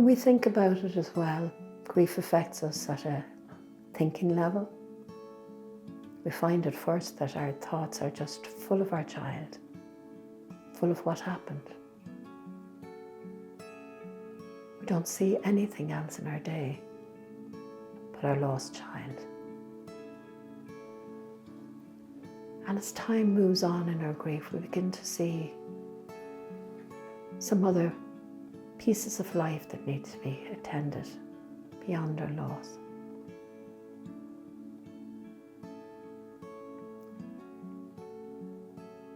When we think about it as well, grief affects us at a thinking level. We find at first that our thoughts are just full of our child, full of what happened. We don't see anything else in our day but our lost child. And as time moves on in our grief, we begin to see some other pieces of life that need to be attended beyond our loss.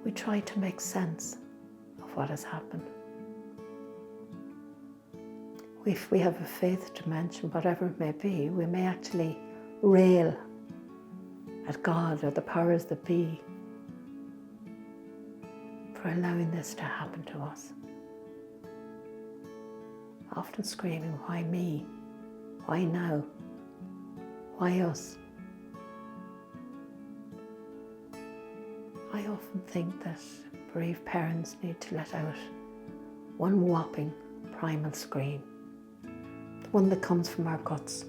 We try to make sense of what has happened. If we have a faith dimension, whatever it may be, we may actually rail at God or the powers that be for allowing this to happen to us. Often screaming, why me? Why now? Why us? I often think that bereaved parents need to let out one whopping primal scream, the one that comes from our guts,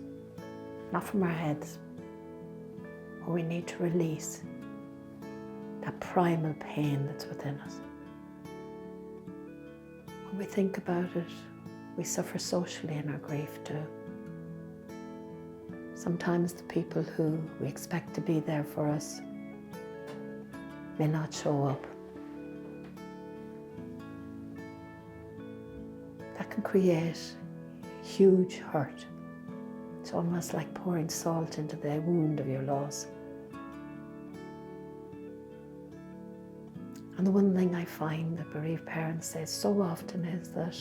not from our heads, where we need to release that primal pain that's within us. When we think about it, we suffer socially in our grief too. Sometimes the people who we expect to be there for us may not show up. That can create huge hurt. It's almost like pouring salt into the wound of your loss. And the one thing I find that bereaved parents say so often is that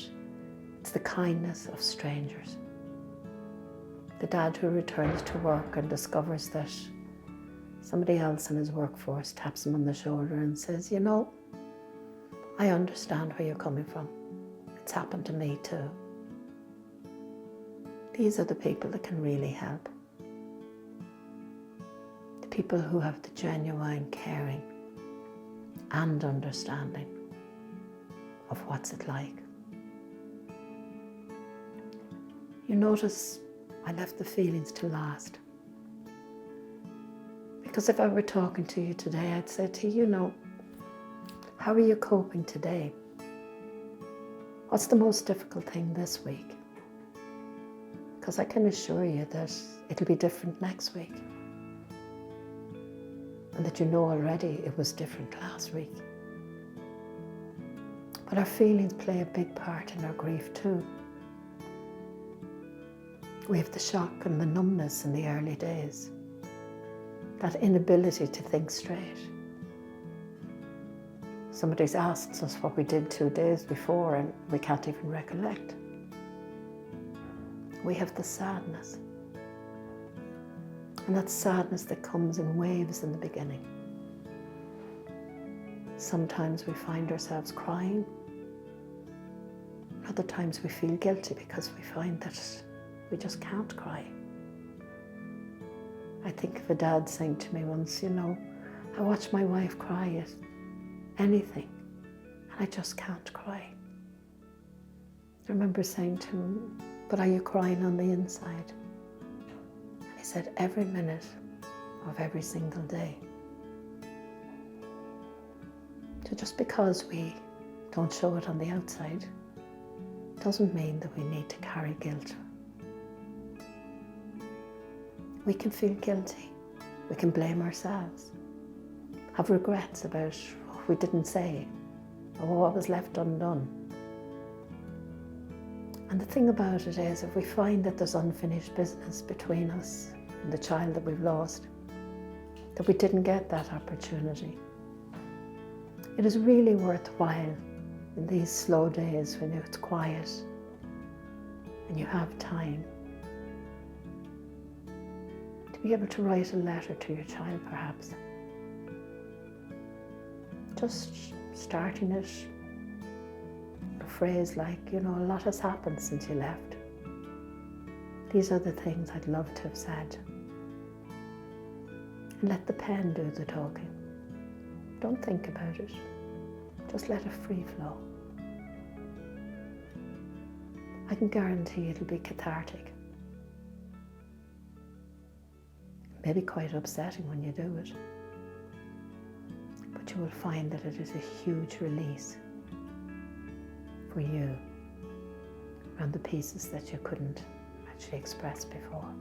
it's the kindness of strangers. The dad who returns to work and discovers that somebody else in his workforce taps him on the shoulder and says, you know, I understand where you're coming from. It's happened to me too. These are the people that can really help. The people who have the genuine caring and understanding of what's it like. You notice I left the feelings to last. Because if I were talking to you today, I'd say to you, how are you coping today? What's the most difficult thing this week? Because I can assure you that it'll be different next week. And that you know already it was different last week. But our feelings play a big part in our grief too. We have the shock and the numbness in the early days. That inability to think straight. Somebody asks us what we did 2 days before and we can't even recollect. We have the sadness. And that sadness that comes in waves in the beginning. Sometimes we find ourselves crying. Other times we feel guilty because we find that we just can't cry. I think of a dad saying to me once, I watch my wife cry at anything and I just can't cry. I remember saying to him, but are you crying on the inside? And he said, every minute of every single day. So just because we don't show it on the outside doesn't mean that we need to carry guilt. We can feel guilty. We can blame ourselves. Have regrets about what we didn't say or what was left undone. And the thing about it is, if we find that there's unfinished business between us and the child that we've lost, that we didn't get that opportunity, it is really worthwhile in these slow days when it's quiet and you have time to be able to write a letter to your child, perhaps. Just starting it, a phrase like, a lot has happened since you left. These are the things I'd love to have said. And let the pen do the talking. Don't think about it. Just let it free flow. I can guarantee it'll be cathartic. Maybe quite upsetting when you do it, but you will find that it is a huge release for you around the pieces that you couldn't actually express before.